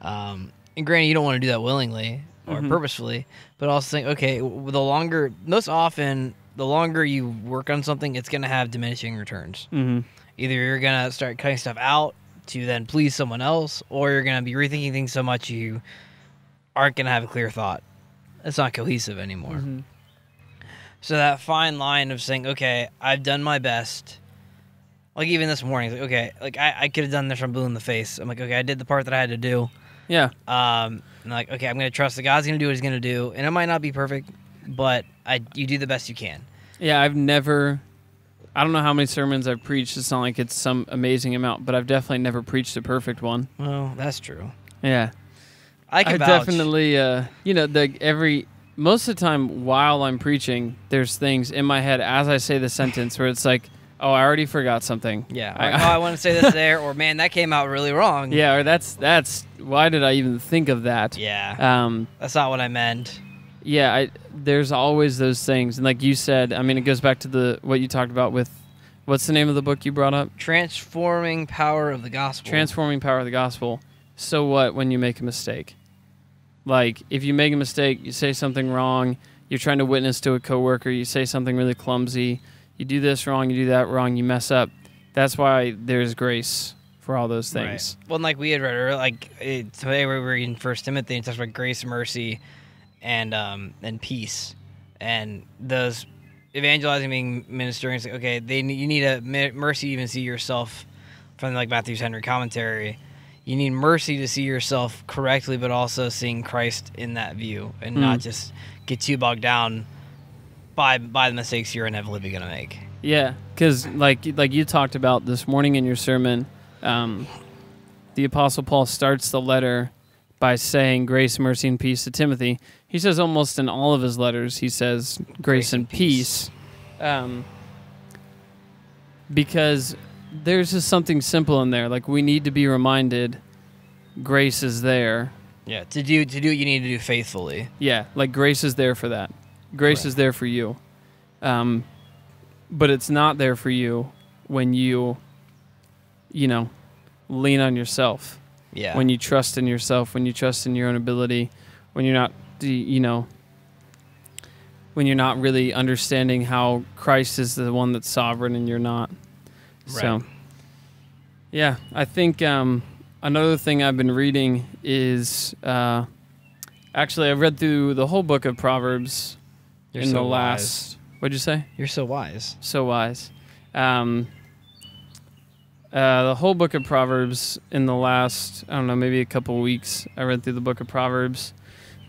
[SPEAKER 2] and granted, you don't want to do that willingly or purposefully, but also saying, okay, most often, the longer you work on something, it's going to have diminishing returns. Either you're going to start cutting stuff out to then please someone else, or you're going to be rethinking things so much you aren't going to have a clear thought. It's not cohesive anymore. So that fine line of saying, okay, I've done my best. Like even this morning, like, okay, like I could have done this from blue in the face. I'm like, okay, I did the part that I had to do.
[SPEAKER 1] Yeah.
[SPEAKER 2] And like, okay, I'm going to trust that God's going to do what he's going to do. And it might not be perfect, but you do the best you can.
[SPEAKER 1] Yeah, I don't know how many sermons I've preached. It's not like it's some amazing amount, but I've definitely never preached a perfect one.
[SPEAKER 2] Well, that's true.
[SPEAKER 1] Yeah.
[SPEAKER 2] I can vouch.
[SPEAKER 1] Definitely, most of the time while I'm preaching, there's things in my head as I say the sentence where it's like, oh, I already forgot something.
[SPEAKER 2] Yeah. I want to say this there, or man, that came out really wrong.
[SPEAKER 1] Yeah, or that's why did I even think of that?
[SPEAKER 2] Yeah. That's not what I meant.
[SPEAKER 1] Yeah, there's always those things. And like you said, it goes back to what you talked about with, what's the name of the book you brought up?
[SPEAKER 2] Transforming Power of the Gospel.
[SPEAKER 1] Transforming Power of the Gospel. So what when you make a mistake? Like, if you make a mistake, you say something wrong, you're trying to witness to a coworker, you say something really clumsy, you do this wrong, you do that wrong, you mess up. That's why there's grace for all those things.
[SPEAKER 2] Right. Well, like we had read earlier, today we were reading 1 Timothy, and it talks about grace, mercy, and peace. And those evangelizing, being ministering, it's like, okay, you need a mercy to even see yourself from like Matthew's Henry commentary. You need mercy to see yourself correctly, but also seeing Christ in that view, and not just get too bogged down by the mistakes you're inevitably going to make.
[SPEAKER 1] Yeah, because like you talked about this morning in your sermon, the Apostle Paul starts the letter by saying grace, mercy, and peace to Timothy. He says almost in all of his letters, he says grace and peace. Because there's just something simple in there. Like, we need to be reminded grace is there.
[SPEAKER 2] Yeah, to do what you need to do faithfully.
[SPEAKER 1] Yeah, like grace is there for that. Grace is there for you. But it's not there for you when you lean on yourself.
[SPEAKER 2] Yeah.
[SPEAKER 1] When you trust in yourself, when you trust in your own ability, when you're not, when you're not really understanding how Christ is the one that's sovereign and you're not.
[SPEAKER 2] Right.
[SPEAKER 1] So, yeah, I think another thing I've been reading is, actually, I've read through the whole book of Proverbs the last, what'd you say?
[SPEAKER 2] You're so wise.
[SPEAKER 1] So wise. The whole book of Proverbs in the last, I don't know, maybe a couple of weeks, I read through the book of Proverbs,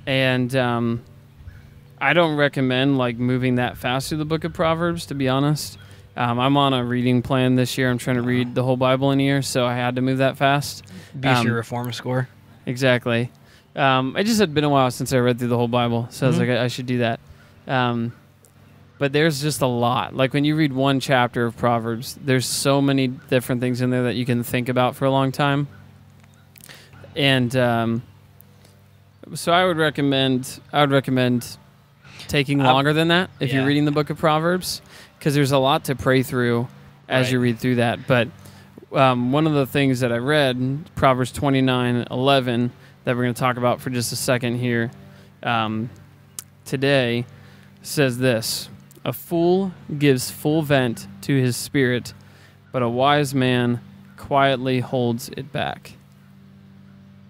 [SPEAKER 1] and I don't recommend moving that fast through the book of Proverbs, to be honest. I'm on a reading plan this year. I'm trying to read the whole Bible in a year, so I had to move that fast.
[SPEAKER 2] Boost your reform score.
[SPEAKER 1] Exactly. It just had been a while since I read through the whole Bible, so I was like, I should do that. But there's just a lot. Like, when you read one chapter of Proverbs, there's so many different things in there that you can think about for a long time. And so I would recommend taking longer than that if you're reading the book of Proverbs, because there's a lot to pray through as you read through that. But one of the things that I read, Proverbs 29:11, that we're going to talk about for just a second here today, says this: a fool gives full vent to his spirit, but a wise man quietly holds it back.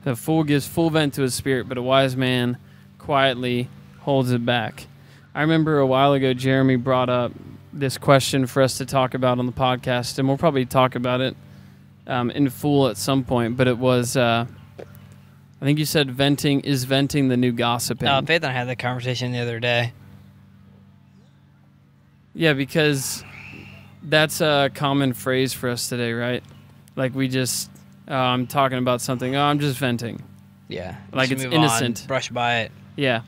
[SPEAKER 1] The fool gives full vent to his spirit, but a wise man quietly holds it back. I remember a while ago, Jeremy brought up this question for us to talk about on the podcast, and we'll probably talk about it in full at some point, but it was, I think you said venting the new gossiping.
[SPEAKER 2] Faith and I had that conversation the other day.
[SPEAKER 1] Yeah, because that's a common phrase for us today, right? Like we just, I'm talking about something, I'm just venting.
[SPEAKER 2] Yeah.
[SPEAKER 1] Like it's innocent.
[SPEAKER 2] On, brush by it.
[SPEAKER 1] Yeah.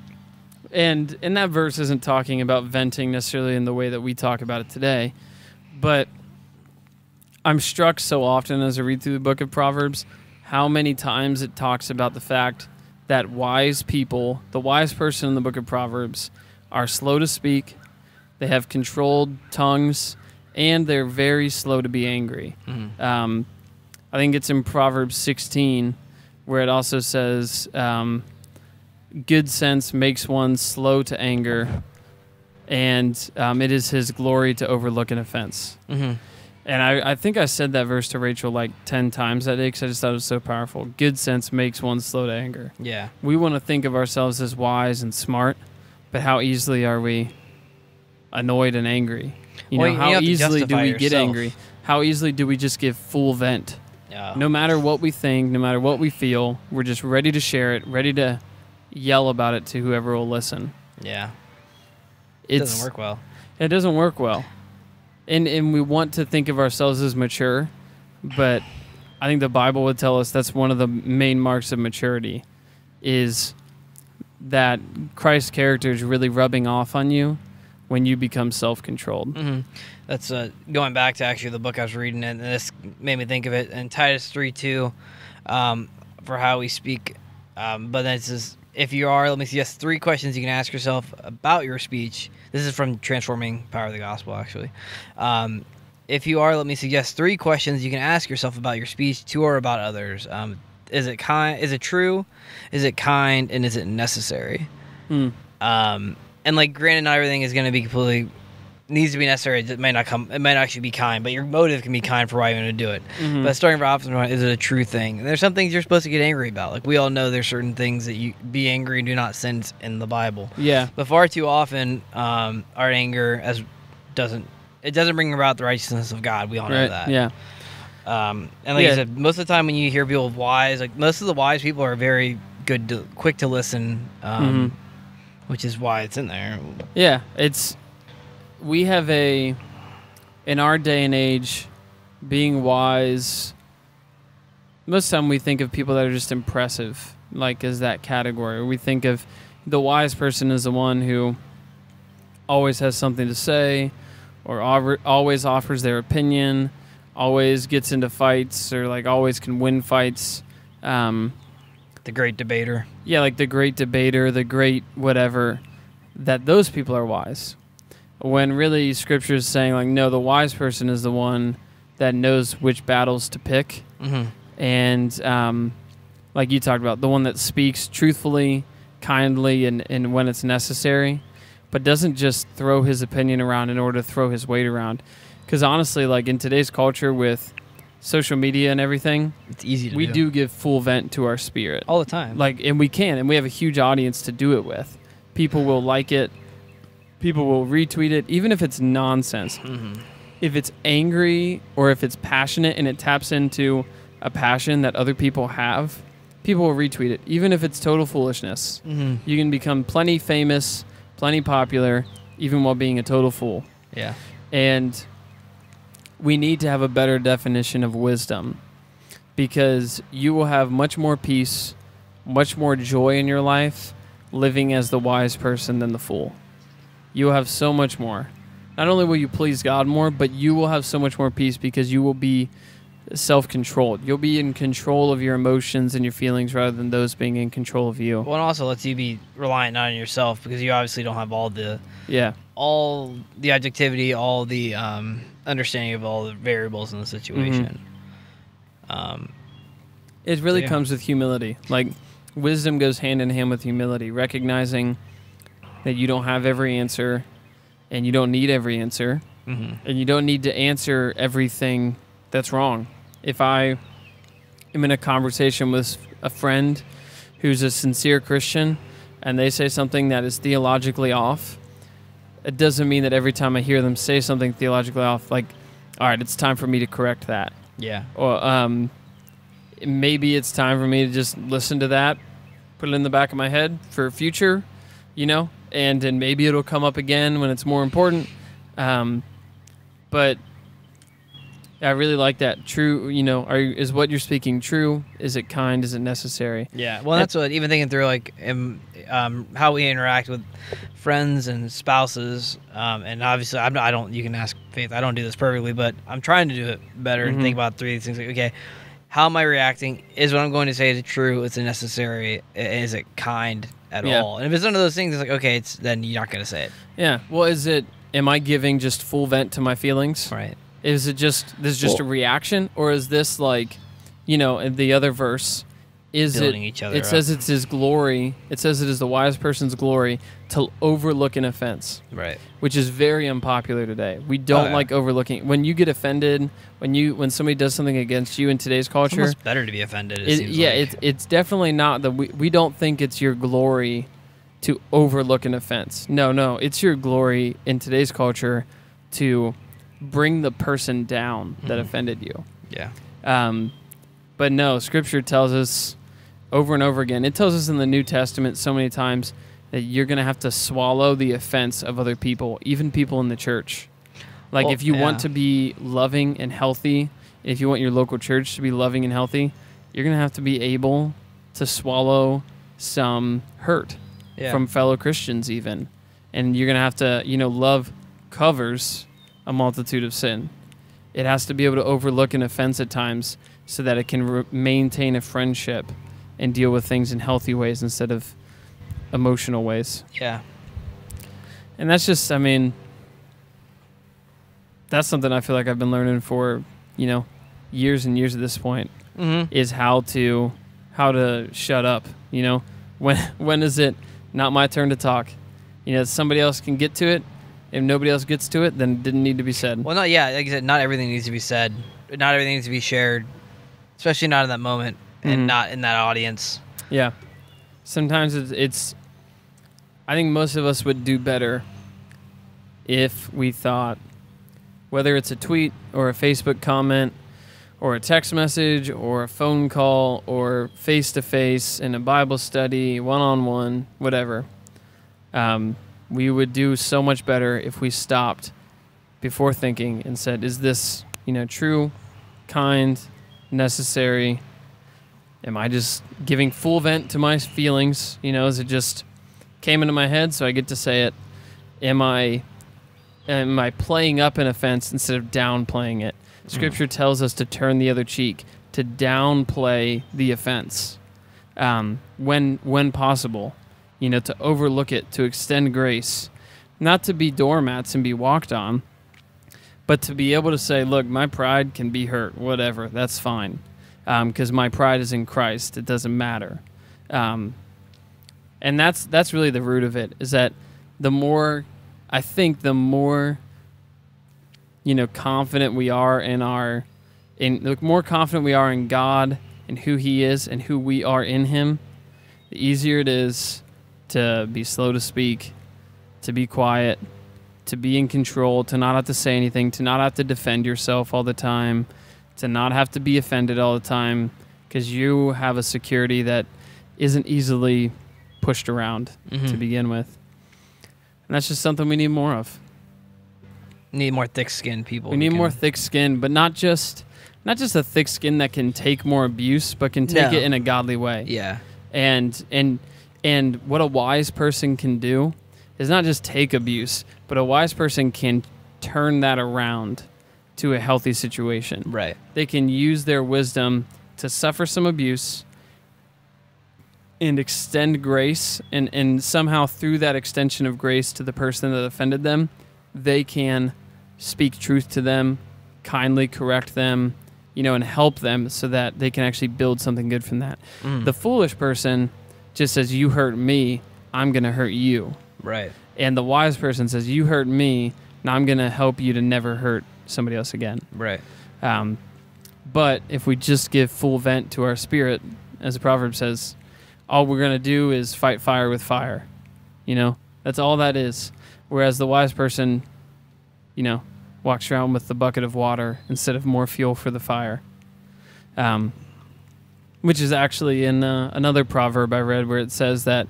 [SPEAKER 1] And that verse isn't talking about venting necessarily in the way that we talk about it today, but I'm struck so often as I read through the book of Proverbs how many times it talks about the fact that wise people, the wise person in the book of Proverbs, are slow to speak, they have controlled tongues, and they're very slow to be angry. Mm-hmm. I think it's in Proverbs 16 where it also says, good sense makes one slow to anger, and it is his glory to overlook an offense. Mm-hmm. And I think I said that verse to Rachel like 10 times that day because I just thought it was so powerful. Good sense makes one slow to anger.
[SPEAKER 2] Yeah.
[SPEAKER 1] We want to think of ourselves as wise and smart, but how easily are we annoyed and angry? How easily do we get angry? How easily do we just give full vent? Yeah. No matter what we think, no matter what we feel, we're just ready to share it, ready to yell about it to whoever will listen.
[SPEAKER 2] Yeah. It doesn't work well.
[SPEAKER 1] It doesn't work well. And we want to think of ourselves as mature, but I think the Bible would tell us that's one of the main marks of maturity, is that Christ's character is really rubbing off on you when you become self-controlled. Mm-hmm.
[SPEAKER 2] That's going back to actually the book I was reading, and this made me think of it in Titus 3:2 for how we speak. But then it says, if you are, let me suggest 3 questions you can ask yourself about your speech. This is from Transforming Power of the Gospel, actually. If you are, let me suggest 3 questions you can ask yourself about your speech to or about others. Is it kind? Is it true? Is it kind? And is it necessary? And like, granted, not everything is going to be completely needs to be necessary. It may not come. It might actually be kind, but your motive can be kind for why you want to do it. Mm-hmm. But starting from opposite point, is it a true thing? And there's some things you're supposed to get angry about. Like, we all know there's certain things that you be angry and do not sin in the Bible.
[SPEAKER 1] Yeah.
[SPEAKER 2] But far too often, our anger doesn't bring about the righteousness of God. We all know that.
[SPEAKER 1] Yeah.
[SPEAKER 2] And like I said, most of the time when you hear people wise, like most of the wise people are very good, quick to listen, which is why it's in there.
[SPEAKER 1] Yeah, we have in our day and age, being wise, most of the time we think of people that are just impressive, like as that category. We think of the wise person as the one who always has something to say, or always offers their opinion, always gets into fights, or like always can win fights.
[SPEAKER 2] The great debater.
[SPEAKER 1] Yeah, like the great debater, the great whatever, that those people are wise. When really Scripture is saying, like, no, the wise person is the one that knows which battles to pick. Mm-hmm. And like you talked about, the one that speaks truthfully, kindly, and when it's necessary, but doesn't just throw his opinion around in order to throw his weight around. Because honestly, like in today's culture with social media and everything,
[SPEAKER 2] it's easy to
[SPEAKER 1] we do give full vent to our spirit.
[SPEAKER 2] All the time.
[SPEAKER 1] Like, and we can, and we have a huge audience to do it with. People will like it. People will retweet it, even if it's nonsense. Mm-hmm. If it's angry or if it's passionate and it taps into a passion that other people have, people will retweet it, even if it's total foolishness. Mm-hmm. You can become plenty famous, plenty popular, even while being a total fool.
[SPEAKER 2] Yeah.
[SPEAKER 1] And we need to have a better definition of wisdom, because you will have much more peace, much more joy in your life living as the wise person than the fool. You will have so much more. Not only will you please God more, but you will have so much more peace because you will be self-controlled. You'll be in control of your emotions and your feelings rather than those being in control of you.
[SPEAKER 2] Well, it also lets you be reliant on yourself because you obviously don't have all the objectivity, all the understanding of all the variables in the situation.
[SPEAKER 1] Mm-hmm. It really comes with humility. Like, wisdom goes hand in hand with humility, recognizing that you don't have every answer and you don't need every answer, and you don't need to answer everything that's wrong. If am in a conversation with a friend who's a sincere Christian and they say something that is theologically off, it doesn't mean that every time I hear them say something theologically off, like, all right, it's time for me to correct that.
[SPEAKER 2] Yeah.
[SPEAKER 1] Or maybe it's time for me to just listen to that, put it in the back of my head for future, and then maybe it'll come up again when it's more important. But I really like that. True, is what you're speaking true? Is it kind? Is it necessary?
[SPEAKER 2] Yeah. Well, that's what, even thinking through, like, how we interact with friends and spouses, and obviously, you can ask Faith, I don't do this perfectly, but I'm trying to do it better and think about three things. Like, okay, how am I reacting? Is what I'm going to say, is it true? Is it necessary? Is it kind at all? And if it's one of those things, it's like, okay, then you're not going to say it. Yeah.
[SPEAKER 1] Well, am I giving just full vent to my feelings?
[SPEAKER 2] Right.
[SPEAKER 1] Is it just a reaction, or is this like, in the other verse,
[SPEAKER 2] building each other
[SPEAKER 1] it
[SPEAKER 2] up.
[SPEAKER 1] says it's his glory. It says it is the wise person's glory to overlook an offense.
[SPEAKER 2] Right.
[SPEAKER 1] Which is very unpopular today. We don't like overlooking. When you get offended, when somebody does something against you in today's culture,
[SPEAKER 2] it's almost better to be offended.
[SPEAKER 1] It's definitely not that we don't think it's your glory to overlook an offense. No, it's your glory in today's culture to bring the person down that offended you.
[SPEAKER 2] Yeah.
[SPEAKER 1] But no, Scripture tells us over and over again. It tells us in the New Testament so many times that you're going to have to swallow the offense of other people, even people in the church. Like, if you want to be loving and healthy, if you want your local church to be loving and healthy, you're going to have to be able to swallow some hurt from fellow Christians even. And you're going to have to, love covers a multitude of sin. It has to be able to overlook an offense at times so that it can maintain a friendship and deal with things in healthy ways instead of emotional ways.
[SPEAKER 2] Yeah.
[SPEAKER 1] And that's just, that's something I feel like I've been learning for, years and years at this point, is how to shut up, When is it not my turn to talk? Somebody else can get to it. If nobody else gets to it, then it didn't need to be said.
[SPEAKER 2] Well, like I said, not everything needs to be said. Not everything needs to be shared, especially not in that moment and not in that audience.
[SPEAKER 1] Yeah. Sometimes it's I think most of us would do better if we thought, whether it's a tweet or a Facebook comment or a text message or a phone call or face-to-face in a Bible study, one-on-one, whatever, we would do so much better if we stopped before thinking and said, is this, true, kind, necessary? Am I just giving full vent to my feelings? Is it just came into my head so I get to say it? Am I playing up an offense instead of downplaying it? Scripture tells us to turn the other cheek, to downplay the offense when possible. To overlook it, to extend grace, not to be doormats and be walked on, but to be able to say, look, my pride can be hurt, whatever, that's fine, because my pride is in Christ. It doesn't matter. And that's really the root of it, is that the more confident we are the more confident we are in God and who He is and who we are in Him, the easier it is to be slow to speak, to be quiet, to be in control, to not have to say anything, to not have to defend yourself all the time, to not have to be offended all the time, because you have a security that isn't easily pushed around to begin with. And that's just something we need more of.
[SPEAKER 2] We need more thick-skinned people.
[SPEAKER 1] We need more thick skin, but not just a thick skin that can take more abuse, but can take it in a godly way.
[SPEAKER 2] Yeah.
[SPEAKER 1] And what a wise person can do is not just take abuse, but a wise person can turn that around to a healthy situation.
[SPEAKER 2] Right.
[SPEAKER 1] They can use their wisdom to suffer some abuse and extend grace, and somehow through that extension of grace to the person that offended them, they can speak truth to them, kindly correct them, and help them so that they can actually build something good from that. The foolish person just says, you hurt me, I'm going to hurt you.
[SPEAKER 2] Right.
[SPEAKER 1] And the wise person says, you hurt me, now I'm going to help you to never hurt somebody else again.
[SPEAKER 2] Right.
[SPEAKER 1] But if we just give full vent to our spirit, as the proverb says, all we're going to do is fight fire with fire. You know, that's all that is. Whereas the wise person, you know, walks around with the bucket of water instead of more fuel for the fire. Which is actually in another proverb I read where it says that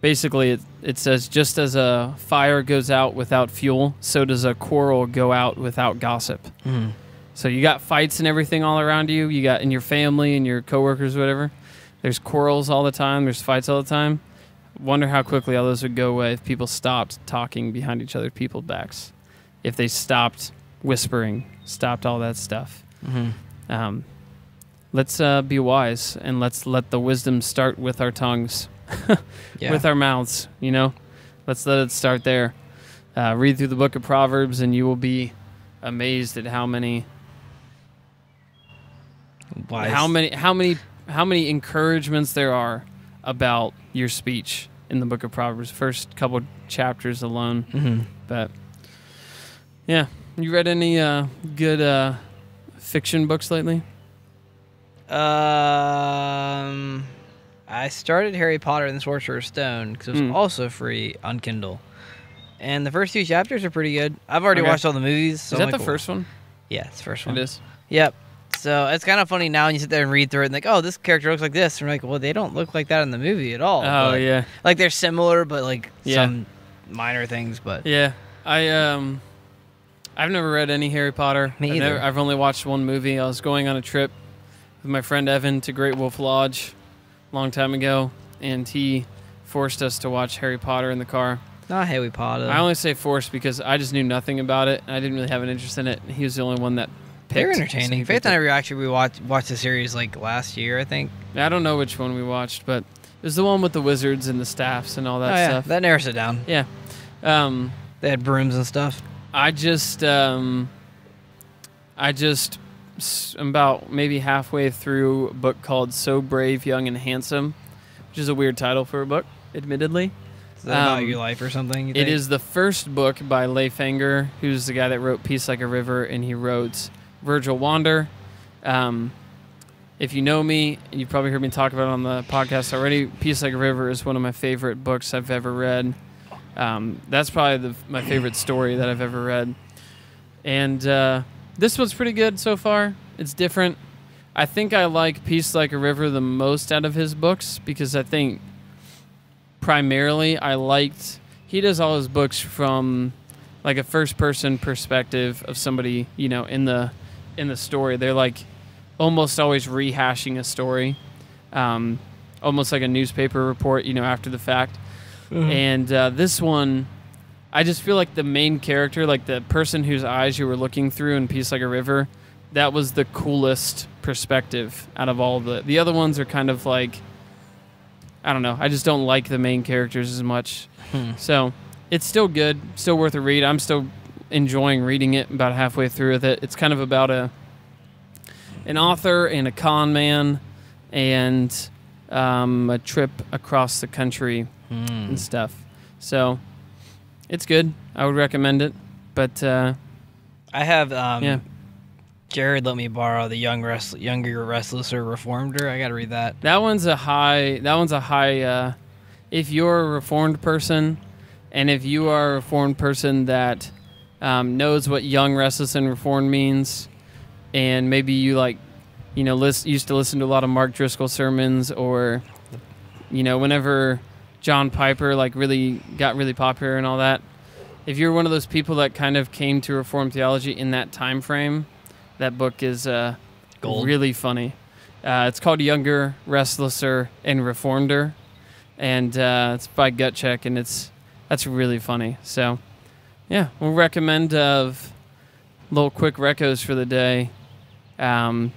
[SPEAKER 1] basically it says, just as a fire goes out without fuel, so does a quarrel go out without gossip. Mm. So you got fights and everything all around you. You got in your family and your coworkers, whatever. There's quarrels all the time. There's fights all the time. Wonder how quickly all those would go away if people stopped talking behind each other's people's backs. If they stopped whispering, stopped all that stuff. Mm-hmm. Let's be wise, and let's let the wisdom start with our tongues, with our mouths, you know? Let's let it start there. Read through the book of Proverbs, and you will be amazed at how many encouragements there are about your speech in the book of Proverbs, first couple chapters alone. Mm-hmm. But yeah, you read any good fiction books lately?
[SPEAKER 2] I started Harry Potter and the Sorcerer's Stone because it was also free on Kindle, and the first 2 chapters are pretty good. I've already watched all the movies. So
[SPEAKER 1] is that the first one?
[SPEAKER 2] Yeah, it's the first one.
[SPEAKER 1] It is.
[SPEAKER 2] Yep. So it's kind of funny now when you sit there and read through it and like, oh, this character looks like this. And we're like, well, they don't look like that in the movie at all.
[SPEAKER 1] Oh,
[SPEAKER 2] but,
[SPEAKER 1] yeah.
[SPEAKER 2] like they're similar, but like some minor things. But
[SPEAKER 1] yeah, I've never read any Harry Potter.
[SPEAKER 2] Me either.
[SPEAKER 1] I've only watched one movie. I was going on a trip with my friend Evan to Great Wolf Lodge a long time ago, and he forced us to watch Harry Potter in the car.
[SPEAKER 2] Not Harry Potter.
[SPEAKER 1] I only say forced because I just knew nothing about it, and I didn't really have an interest in it. He was the only one that picked.
[SPEAKER 2] They're entertaining. Faith and I actually watched the series like last year, I think.
[SPEAKER 1] I don't know which one we watched, but it was the one with the wizards and the staffs and all that stuff.
[SPEAKER 2] That narrows it down.
[SPEAKER 1] Yeah.
[SPEAKER 2] They had brooms and stuff.
[SPEAKER 1] I'm about maybe halfway through a book called So Brave, Young, and Handsome, which is a weird title for a book, admittedly.
[SPEAKER 2] Is that about your life or something?
[SPEAKER 1] It is the first book by Leif Enger, who's the guy that wrote Peace Like a River, and he wrote Virgil Wander. If you know me, and you've probably heard me talk about it on the podcast already, Peace Like a River is one of my favorite books I've ever read. That's probably my favorite story that I've ever read. And this one's pretty good so far. It's different. I think I like Peace Like a River the most out of his books because I think primarily he does all his books from like a first-person perspective of somebody, you know, in the story. They're like almost always rehashing a story, almost like a newspaper report, you know, after the fact. Mm-hmm. And this one, I just feel like the main character, like the person whose eyes you were looking through in Peace Like a River, that was the coolest perspective out of all the other ones are kind of like, I don't know. I just don't like the main characters as much. So it's still good, still worth a read. I'm still enjoying reading it, about halfway through with it. It's kind of about an author and a con man and a trip across the country and stuff. So it's good. I would recommend it. But
[SPEAKER 2] I have Jared let me borrow the Younger, Restless, or Reformed. I got to read that.
[SPEAKER 1] That one's a high. If you're a Reformed person, and if you are a Reformed person that knows what Young, Restless, and Reformed means, and maybe you used to listen to a lot of Mark Driscoll sermons, or whenever John Piper got really popular and all that. If you're one of those people that kind of came to Reformed theology in that time frame, that book is really funny. It's called Younger, Restlesser, and Reformeder, and it's by Gut Check, and that's really funny. So, yeah, we'll recommend little quick recos for the day. One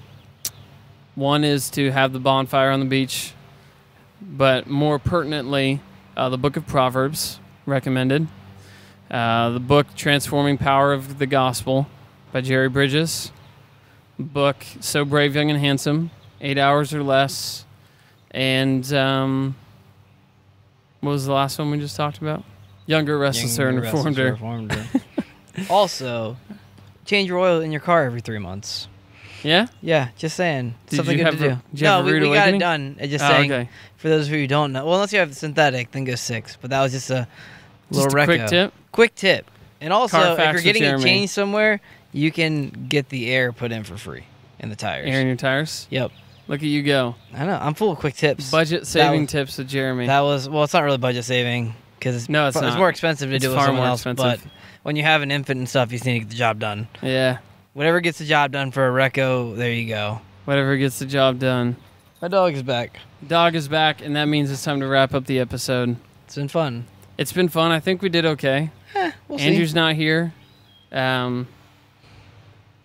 [SPEAKER 1] is to have the bonfire on the beach, but more pertinently, the book of Proverbs, recommended. The book Transforming Power of the Gospel by Jerry Bridges. Book So Brave, Young, and Handsome, 8 hours or less. And what was the last one we just talked about? Younger, Restlesser, and Reformeder.
[SPEAKER 2] Also, change your oil in your car every 3 months.
[SPEAKER 1] Yeah?
[SPEAKER 2] Yeah, just saying.
[SPEAKER 1] Did
[SPEAKER 2] Something
[SPEAKER 1] you
[SPEAKER 2] good to do.
[SPEAKER 1] No,
[SPEAKER 2] we got it done. Just saying.
[SPEAKER 1] Okay.
[SPEAKER 2] For those of you who don't know, well, unless you have the synthetic, then go 6. But that was just a little
[SPEAKER 1] Just a quick tip.
[SPEAKER 2] Quick tip. And also, if
[SPEAKER 1] Carfax
[SPEAKER 2] you're getting
[SPEAKER 1] with
[SPEAKER 2] it
[SPEAKER 1] Jeremy.
[SPEAKER 2] changed somewhere, you can get the air put in for free in the tires.
[SPEAKER 1] Air in your tires?
[SPEAKER 2] Yep.
[SPEAKER 1] Look at you go.
[SPEAKER 2] I know. I'm full of quick tips.
[SPEAKER 1] Budget saving tips with Jeremy.
[SPEAKER 2] That was, well, it's not really budget saving because
[SPEAKER 1] it's
[SPEAKER 2] more expensive to do it with someone else.
[SPEAKER 1] Expensive.
[SPEAKER 2] But when you have an infant and stuff, you just need to get the job done.
[SPEAKER 1] Yeah.
[SPEAKER 2] Whatever gets the job done for a reco, there you go.
[SPEAKER 1] Whatever gets the job done.
[SPEAKER 2] My dog is back.
[SPEAKER 1] Dog is back, and that means it's time to wrap up the episode.
[SPEAKER 2] It's been fun.
[SPEAKER 1] It's been fun. I think we did okay.
[SPEAKER 2] We'll see.
[SPEAKER 1] Andrew's not here. We'll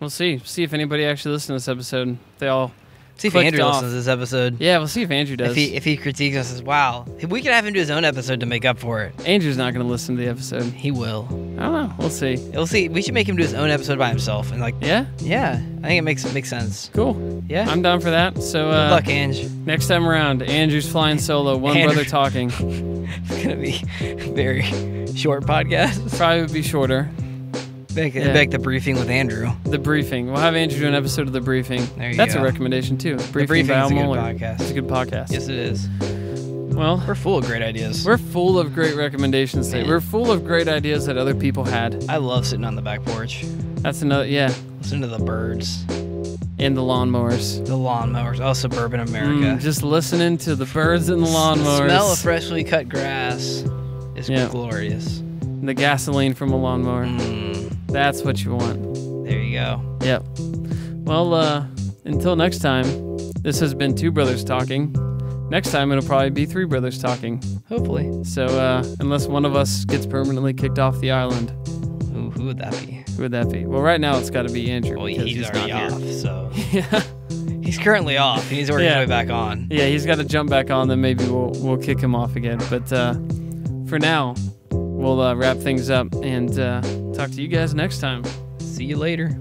[SPEAKER 1] see. See if anybody actually listened to this episode. They all
[SPEAKER 2] see if
[SPEAKER 1] clicked
[SPEAKER 2] Andrew
[SPEAKER 1] off.
[SPEAKER 2] listens to this episode.
[SPEAKER 1] Yeah, we'll see if Andrew does.
[SPEAKER 2] If he critiques us as wow, we could have him do his own episode to make up for it.
[SPEAKER 1] Andrew's not going to listen to the episode.
[SPEAKER 2] He will.
[SPEAKER 1] I don't know. We'll see.
[SPEAKER 2] We'll see. We should make him do his own episode by himself and
[SPEAKER 1] Yeah.
[SPEAKER 2] I think it makes sense.
[SPEAKER 1] Cool.
[SPEAKER 2] Yeah.
[SPEAKER 1] I'm down for that. So
[SPEAKER 2] good luck, Ange.
[SPEAKER 1] Next time around, Andrew's flying solo. One brother talking.
[SPEAKER 2] It's gonna be a very short podcast.
[SPEAKER 1] Probably would be shorter.
[SPEAKER 2] Back the briefing with Andrew.
[SPEAKER 1] The briefing. We'll have Andrew do an episode of The Briefing.
[SPEAKER 2] There you
[SPEAKER 1] That's
[SPEAKER 2] go.
[SPEAKER 1] a recommendation, too.
[SPEAKER 2] The Briefing is a good podcast.
[SPEAKER 1] It's a good podcast.
[SPEAKER 2] Yes, it is.
[SPEAKER 1] Well,
[SPEAKER 2] we're full of great ideas.
[SPEAKER 1] We're full of great recommendations today. We're full of great ideas that other people had.
[SPEAKER 2] I love sitting on the back porch.
[SPEAKER 1] That's another,
[SPEAKER 2] Listen to the birds.
[SPEAKER 1] And the lawnmowers.
[SPEAKER 2] The lawnmowers. Oh, suburban America.
[SPEAKER 1] Just listening to the birds and the lawnmowers.
[SPEAKER 2] The smell of freshly cut grass is glorious.
[SPEAKER 1] The gasoline from a lawnmower. That's what you want.
[SPEAKER 2] There you go.
[SPEAKER 1] Yep. Well, until next time, this has been Two Brothers Talking. Next time, it'll probably be Three Brothers Talking.
[SPEAKER 2] Hopefully.
[SPEAKER 1] So, unless one of us gets permanently kicked off the island.
[SPEAKER 2] Ooh, who would that be?
[SPEAKER 1] Who would that be? Well, right now, it's got to be Andrew.
[SPEAKER 2] Well, he's already
[SPEAKER 1] not
[SPEAKER 2] off,
[SPEAKER 1] here.
[SPEAKER 2] so...
[SPEAKER 1] Yeah.
[SPEAKER 2] He's currently off. He's working his way back on.
[SPEAKER 1] Yeah, he's got to jump back on, then maybe we'll kick him off again. But for now, we'll wrap things up and talk to you guys next time.
[SPEAKER 2] See you later.